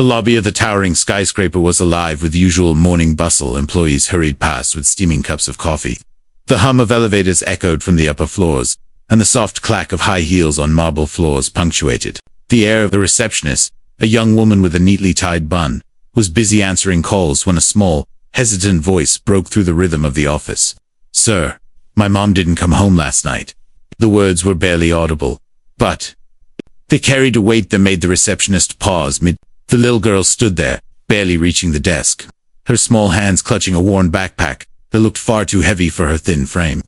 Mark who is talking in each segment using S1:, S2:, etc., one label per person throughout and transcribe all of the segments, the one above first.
S1: The lobby of the towering skyscraper was alive with usual morning bustle. Employees hurried past with steaming cups of coffee. The hum of elevators echoed from the upper floors, and the soft clack of high heels on marble floors punctuated the air of the receptionist. A young woman with a neatly tied bun was busy answering calls when a small, hesitant voice broke through the rhythm of the office. "Sir, my mom didn't come home last night." The words were barely audible, but they carried a weight that made the receptionist pause mid. The little girl stood there, barely reaching the desk, her small hands clutching a worn backpack that looked far too heavy for her thin frame.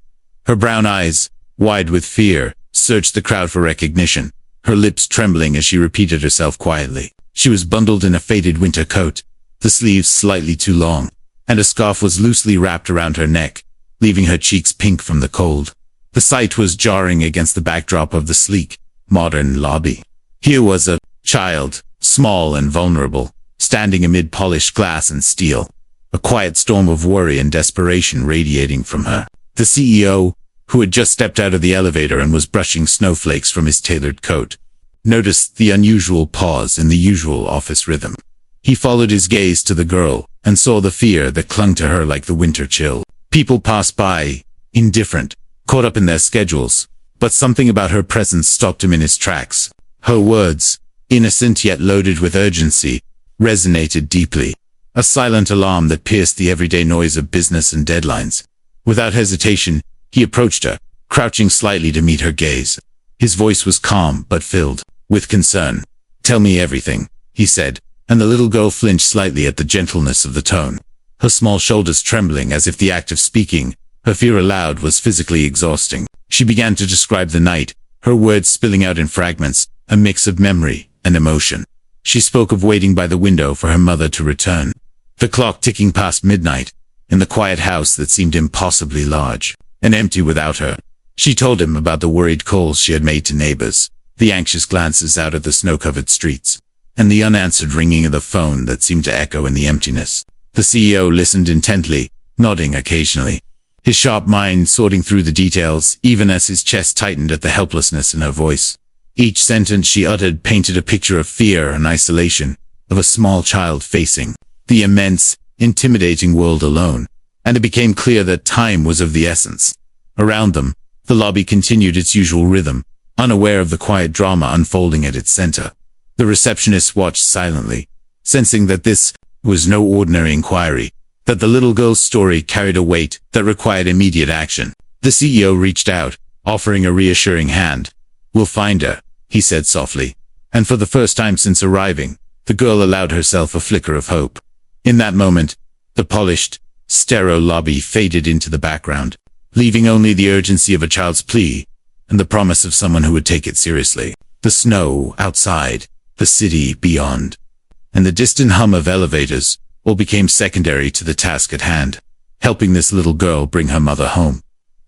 S1: Her brown eyes, wide with fear, searched the crowd for recognition, her lips trembling as she repeated herself quietly. She was bundled in a faded winter coat, the sleeves slightly too long, and a scarf was loosely wrapped around her neck, leaving her cheeks pink from the cold. The sight was jarring against the backdrop of the sleek, modern lobby. Here was a child, small and vulnerable, standing amid polished glass and steel, a quiet storm of worry and desperation radiating from her. The CEO, who had just stepped out of the elevator and was brushing snowflakes from his tailored coat, noticed the unusual pause in the usual office rhythm. He followed his gaze to the girl and saw the fear that clung to her like the winter chill. People passed by, indifferent, caught up in their schedules, but something about her presence stopped him in his tracks. Her words, innocent yet loaded with urgency, resonated deeply, a silent alarm that pierced the everyday noise of business and deadlines. Without hesitation, he approached her, crouching slightly to meet her gaze. His voice was calm but filled with concern. "Tell me everything," he said, and the little girl flinched slightly at the gentleness of the tone, her small shoulders trembling as if the act of speaking, her fear aloud, was physically exhausting. She began to describe the night, her words spilling out in fragments, a mix of memory and emotion. She spoke of waiting by the window for her mother to return, the clock ticking past midnight, in the quiet house that seemed impossibly large and empty without her. She told him about the worried calls she had made to neighbors, the anxious glances out at the snow-covered streets, and the unanswered ringing of the phone that seemed to echo in the emptiness. The CEO listened intently, nodding occasionally, his sharp mind sorting through the details, even as his chest tightened at the helplessness in her voice. Each sentence she uttered painted a picture of fear and isolation, of a small child facing the immense, intimidating world alone, and it became clear that time was of the essence. Around them, the lobby continued its usual rhythm, unaware of the quiet drama unfolding at its center. The receptionist watched silently, sensing that this was no ordinary inquiry, that the little girl's story carried a weight that required immediate action. The CEO reached out, offering a reassuring hand. "We'll find her," he said softly, and for the first time since arriving, the girl allowed herself a flicker of hope. In that moment, the polished, sterile lobby faded into the background, leaving only the urgency of a child's plea and the promise of someone who would take it seriously. The snow outside, the city beyond, and the distant hum of elevators all became secondary to the task at hand, helping this little girl bring her mother home.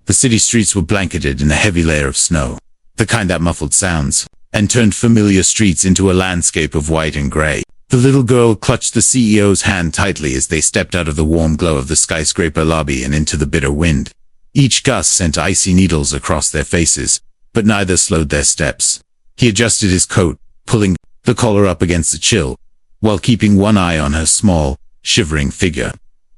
S1: The city streets were blanketed in a heavy layer of snow, the kind that muffled sounds and turned familiar streets into a landscape of white and gray. The little girl clutched the CEO's hand tightly as they stepped out of the warm glow of the skyscraper lobby and into the bitter wind. Each gust sent icy needles across their faces, but neither slowed their steps. He adjusted his coat, pulling the collar up against the chill, while keeping one eye on her small, shivering figure.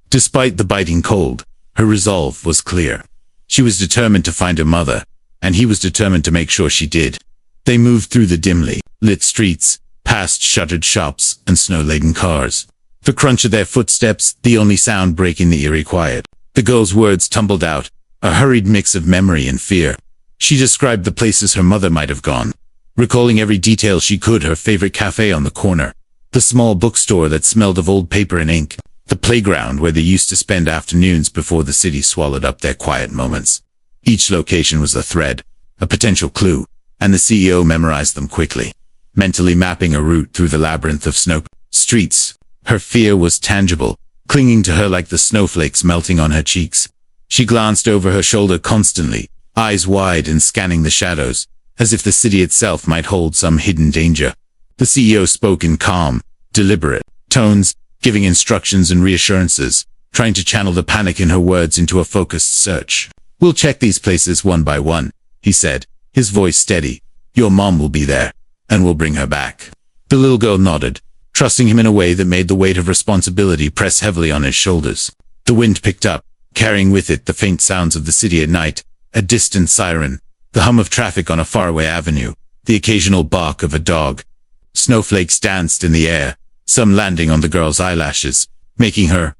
S1: Despite the biting cold, her resolve was clear. She was determined to find her mother, and he was determined to make sure she did. They moved through the dimly lit streets, past shuttered shops and snow-laden cars, the crunch of their footsteps the only sound breaking the eerie quiet. The girl's words tumbled out, a hurried mix of memory and fear. She described the places her mother might have gone, recalling every detail she could: her favorite cafe on the corner, the small bookstore that smelled of old paper and ink, the playground where they used to spend afternoons before the city swallowed up their quiet moments. Each location was a thread, a potential clue, and the CEO memorized them quickly, mentally mapping a route through the labyrinth of snow streets. Her fear was tangible, clinging to her like the snowflakes melting on her cheeks. She glanced over her shoulder constantly, eyes wide and scanning the shadows, as if the city itself might hold some hidden danger. The CEO spoke in calm, deliberate tones, giving instructions and reassurances, trying to channel the panic in her words into a focused search. "We'll check these places one by one," he said, his voice steady. "Your mom will be there, and we'll bring her back." The little girl nodded, trusting him in a way that made the weight of responsibility press heavily on his shoulders. The wind picked up, carrying with it the faint sounds of the city at night, a distant siren, the hum of traffic on a faraway avenue, the occasional bark of a dog. Snowflakes danced in the air, some landing on the girl's eyelashes, making her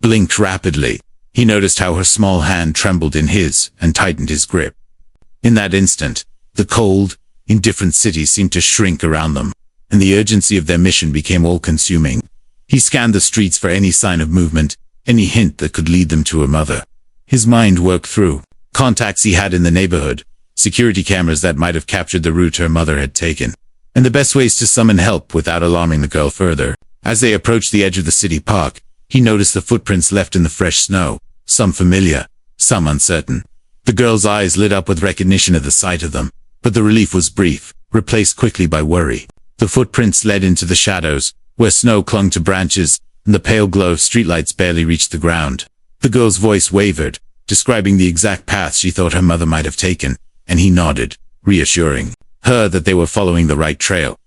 S1: blink rapidly. He noticed how her small hand trembled in his and tightened his grip. In that instant, the cold, indifferent city seemed to shrink around them, and the urgency of their mission became all-consuming. He scanned the streets for any sign of movement, any hint that could lead them to her mother. His mind worked through contacts he had in the neighborhood, security cameras that might have captured the route her mother had taken, and the best ways to summon help without alarming the girl further. As they approached the edge of the city park, he noticed the footprints left in the fresh snow, some familiar, some uncertain. The girl's eyes lit up with recognition at the sight of them, but the relief was brief, replaced quickly by worry. The footprints led into the shadows, where snow clung to branches, and the pale glow of streetlights barely reached the ground. The girl's voice wavered, describing the exact path she thought her mother might have taken, and he nodded, reassuring her that they were following the right trail.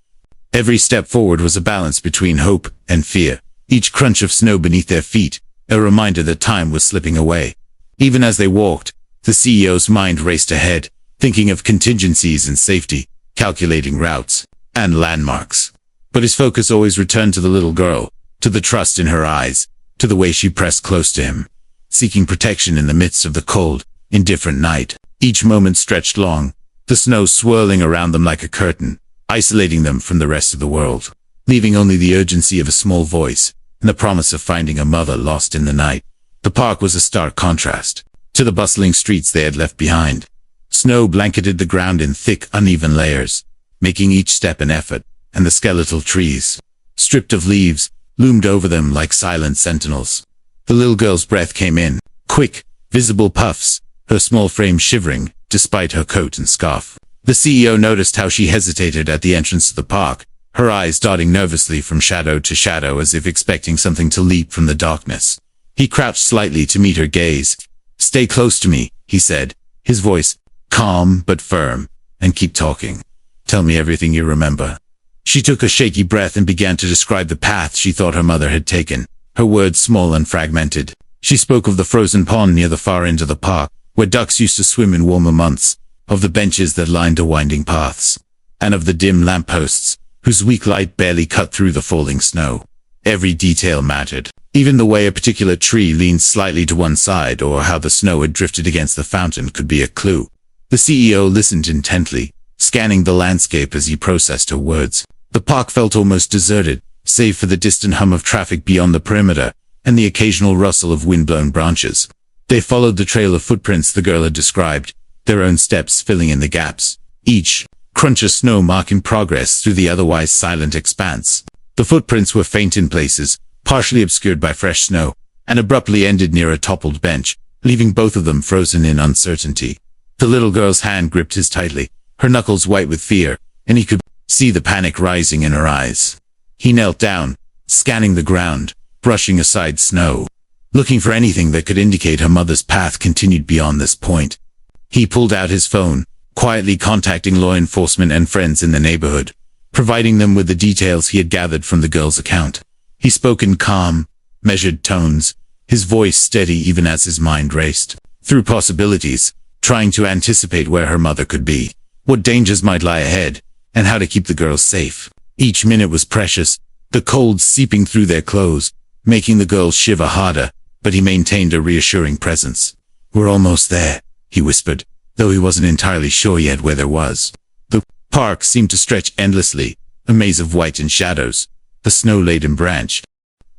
S1: Every step forward was a balance between hope and fear, each crunch of snow beneath their feet, a reminder that time was slipping away. Even as they walked, the CEO's mind raced ahead, thinking of contingencies and safety, calculating routes and landmarks. But his focus always returned to the little girl, to the trust in her eyes, to the way she pressed close to him, seeking protection in the midst of the cold, indifferent night. Each moment stretched long, the snow swirling around them like a curtain, isolating them from the rest of the world, leaving only the urgency of a small voice and the promise of finding a mother lost in the night. The park was a stark contrast to the bustling streets they had left behind. Snow blanketed the ground in thick, uneven layers, making each step an effort, and the skeletal trees, stripped of leaves, loomed over them like silent sentinels. The little girl's breath came in, quick, visible puffs, her small frame shivering, despite her coat and scarf. The CEO noticed how she hesitated at the entrance to the park, her eyes darting nervously from shadow to shadow as if expecting something to leap from the darkness. He crouched slightly to meet her gaze. "Stay close to me," he said, his voice calm but firm, "and keep talking. Tell me everything you remember." She took a shaky breath and began to describe the path she thought her mother had taken, her words small and fragmented. She spoke of the frozen pond near the far end of the park, where ducks used to swim in warmer months, of the benches that lined the winding paths, and of the dim lampposts, whose weak light barely cut through the falling snow. Every detail mattered, even the way a particular tree leaned slightly to one side or how the snow had drifted against the fountain could be a clue. The CEO listened intently, scanning the landscape as he processed her words. The park felt almost deserted, save for the distant hum of traffic beyond the perimeter and the occasional rustle of wind-blown branches. They followed the trail of footprints the girl had described, their own steps filling in the gaps, each crunch of snow marking progress through the otherwise silent expanse. The footprints were faint in places, partially obscured by fresh snow, and abruptly ended near a toppled bench, leaving both of them frozen in uncertainty. The little girl's hand gripped his tightly, her knuckles white with fear, and he could see the panic rising in her eyes. He knelt down, scanning the ground, brushing aside snow, looking for anything that could indicate her mother's path continued beyond this point. He pulled out his phone, quietly contacting law enforcement and friends in the neighborhood, providing them with the details he had gathered from the girl's account. He spoke in calm, measured tones, his voice steady even as his mind raced through possibilities, trying to anticipate where her mother could be, what dangers might lie ahead, and how to keep the girl safe. Each minute was precious, the cold seeping through their clothes, making the girl shiver harder, but he maintained a reassuring presence. "We're almost there," he whispered, though he wasn't entirely sure yet where there was. The park seemed to stretch endlessly, a maze of white and shadows, the snow-laden branch.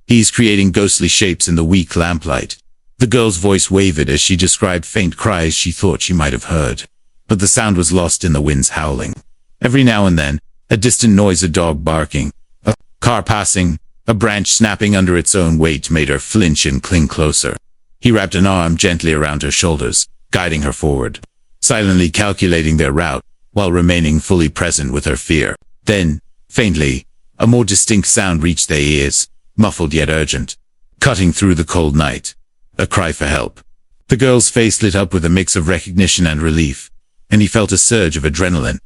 S1: He's creating ghostly shapes in the weak lamplight. The girl's voice wavered as she described faint cries she thought she might have heard, but the sound was lost in the wind's howling. Every now and then, a distant noise, a dog barking, a car passing, a branch snapping under its own weight made her flinch and cling closer. He wrapped an arm gently around her shoulders, guiding her forward, silently calculating their route, while remaining fully present with her fear. Then, faintly, a more distinct sound reached their ears, muffled yet urgent, cutting through the cold night. A cry for help. The girl's face lit up with a mix of recognition and relief, and he felt a surge of adrenaline.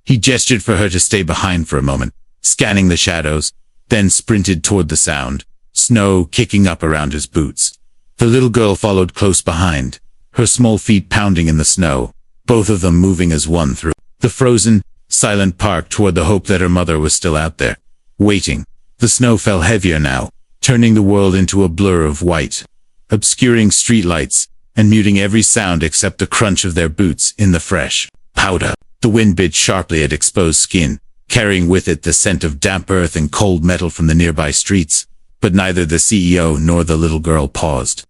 S1: He gestured for her to stay behind for a moment, scanning the shadows, then sprinted toward the sound, snow kicking up around his boots. The little girl followed close behind, her small feet pounding in the snow, both of them moving as one through the frozen, silent park toward the hope that her mother was still out there, waiting. The snow fell heavier now, turning the world into a blur of white, obscuring streetlights, and muting every sound except the crunch of their boots in the fresh powder. The wind bit sharply at exposed skin, carrying with it the scent of damp earth and cold metal from the nearby streets, but neither the CEO nor the little girl paused.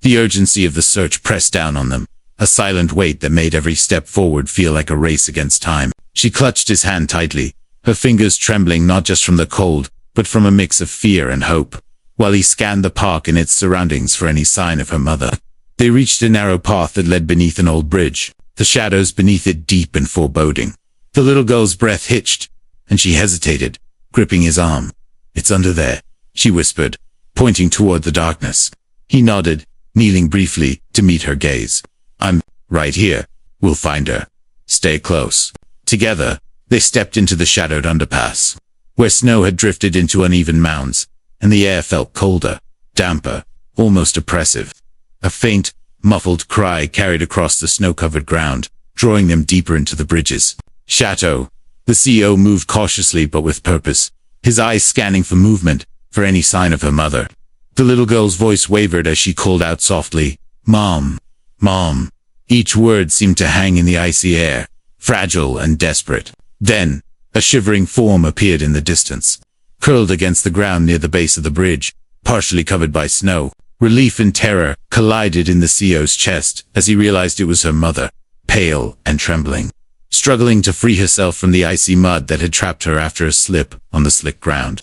S1: The urgency of the search pressed down on them, a silent weight that made every step forward feel like a race against time. She clutched his hand tightly, her fingers trembling not just from the cold, but from a mix of fear and hope, while he scanned the park and its surroundings for any sign of her mother. They reached a narrow path that led beneath an old bridge, the shadows beneath it deep and foreboding. The little girl's breath hitched, and she hesitated, gripping his arm. "It's under there," she whispered, pointing toward the darkness. He nodded, kneeling briefly to meet her gaze. "I'm right here. We'll find her. Stay close." Together, they stepped into the shadowed underpass, where snow had drifted into uneven mounds, and the air felt colder, damper, almost oppressive. A faint, muffled cry carried across the snow-covered ground, drawing them deeper into the bridges. "Chateau." The CEO moved cautiously but with purpose, his eyes scanning for movement, for any sign of her mother. The little girl's voice wavered as she called out softly, "Mom, Mom." Each word seemed to hang in the icy air, fragile and desperate. Then, a shivering form appeared in the distance, curled against the ground near the base of the bridge, partially covered by snow. Relief and terror collided in the CEO's chest as he realized it was her mother, pale and trembling, struggling to free herself from the icy mud that had trapped her after a slip on the slick ground.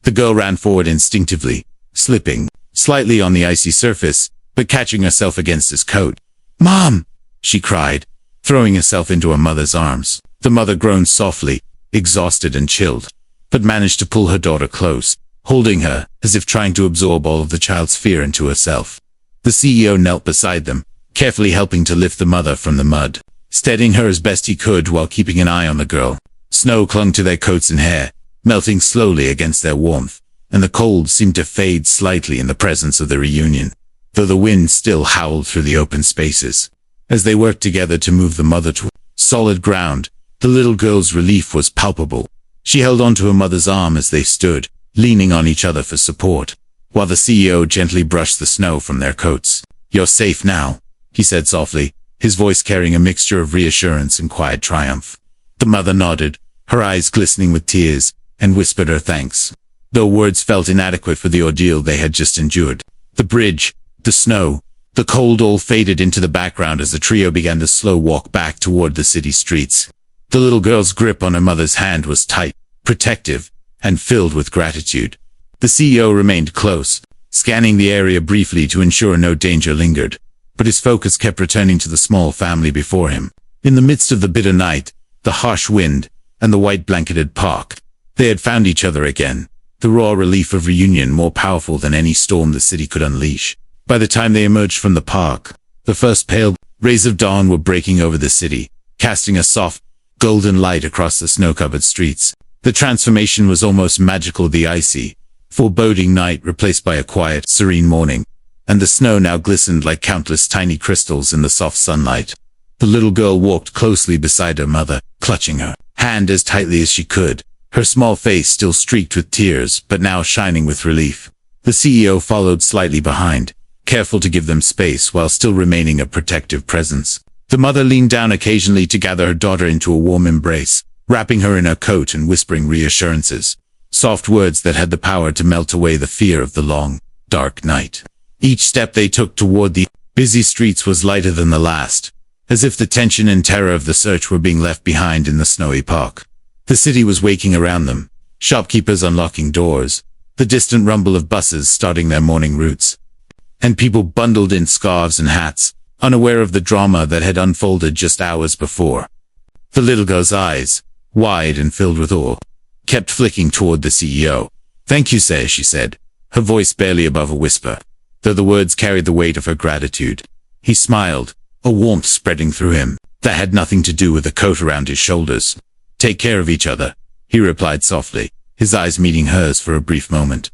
S1: The girl ran forward instinctively, slipping slightly on the icy surface, but catching herself against his coat. "Mom!" she cried, throwing herself into her mother's arms. The mother groaned softly, exhausted and chilled, but managed to pull her daughter close, holding her, as if trying to absorb all of the child's fear into herself. The CEO knelt beside them, carefully helping to lift the mother from the mud, steadying her as best he could while keeping an eye on the girl. Snow clung to their coats and hair, melting slowly against their warmth, and the cold seemed to fade slightly in the presence of the reunion, though the wind still howled through the open spaces. As they worked together to move the mother to solid ground, the little girl's relief was palpable. She held onto her mother's arm as they stood, leaning on each other for support, while the CEO gently brushed the snow from their coats. "You're safe now," he said softly, his voice carrying a mixture of reassurance and quiet triumph. The mother nodded, her eyes glistening with tears, and whispered her thanks, though words felt inadequate for the ordeal they had just endured. The bridge, the snow, the cold all faded into the background as the trio began the slow walk back toward the city streets. The little girl's grip on her mother's hand was tight, protective, and filled with gratitude. The CEO remained close, scanning the area briefly to ensure no danger lingered, but his focus kept returning to the small family before him. In the midst of the bitter night, the harsh wind, and the white-blanketed park, they had found each other again, the raw relief of reunion more powerful than any storm the city could unleash. By the time they emerged from the park, the first pale rays of dawn were breaking over the city, casting a soft, golden light across the snow-covered streets. The transformation was almost magical, the icy, foreboding night replaced by a quiet, serene morning, and the snow now glistened like countless tiny crystals in the soft sunlight. The little girl walked closely beside her mother, clutching her hand as tightly as she could, her small face still streaked with tears, but now shining with relief. The CEO followed slightly behind, careful to give them space while still remaining a protective presence. The mother leaned down occasionally to gather her daughter into a warm embrace, wrapping her in her coat and whispering reassurances, soft words that had the power to melt away the fear of the long, dark night. Each step they took toward the busy streets was lighter than the last, as if the tension and terror of the search were being left behind in the snowy park. The city was waking around them, shopkeepers unlocking doors, the distant rumble of buses starting their morning routes, and people bundled in scarves and hats, unaware of the drama that had unfolded just hours before. The little girl's eyes, wide and filled with awe, kept flicking toward the CEO. "Thank you, sir," she said, her voice barely above a whisper, though the words carried the weight of her gratitude. He smiled, a warmth spreading through him that had nothing to do with the coat around his shoulders. "Take care of each other," he replied softly, his eyes meeting hers for a brief moment.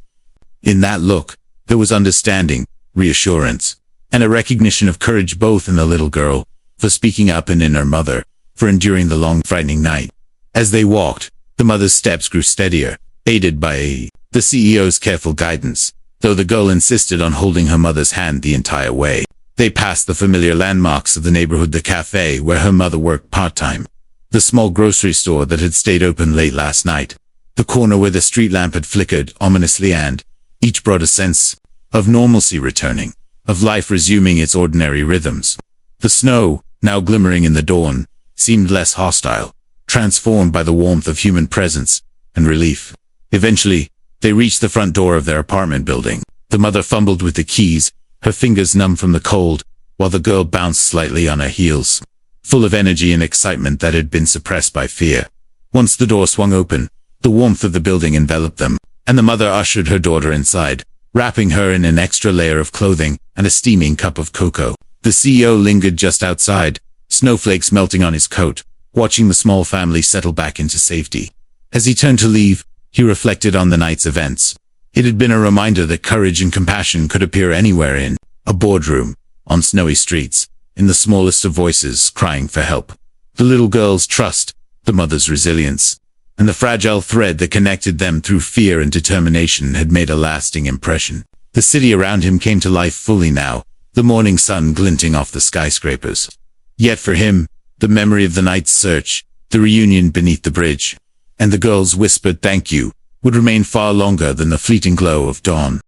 S1: In that look, there was understanding, reassurance, and a recognition of courage both in the little girl, for speaking up, and in her mother, for enduring the long, frightening night. As they walked, the mother's steps grew steadier, aided by the CEO's careful guidance, though the girl insisted on holding her mother's hand the entire way. They passed the familiar landmarks of the neighborhood, the cafe where her mother worked part-time, the small grocery store that had stayed open late last night, the corner where the street lamp had flickered ominously, and each brought a sense of normalcy returning, of life resuming its ordinary rhythms. The snow, now glimmering in the dawn, seemed less hostile, transformed by the warmth of human presence and relief. Eventually, they reached the front door of their apartment building. The mother fumbled with the keys, her fingers numb from the cold, while the girl bounced slightly on her heels, full of energy and excitement that had been suppressed by fear. Once the door swung open, the warmth of the building enveloped them, and the mother ushered her daughter inside, wrapping her in an extra layer of clothing and a steaming cup of cocoa. The CEO lingered just outside, snowflakes melting on his coat, watching the small family settle back into safety. As he turned to leave, he reflected on the night's events. It had been a reminder that courage and compassion could appear anywhere, in a boardroom, on snowy streets, in the smallest of voices crying for help. The little girl's trust, the mother's resilience, and the fragile thread that connected them through fear and determination had made a lasting impression. The city around him came to life fully now, the morning sun glinting off the skyscrapers. Yet for him, the memory of the night's search, the reunion beneath the bridge, and the girl's whispered thank you, would remain far longer than the fleeting glow of dawn.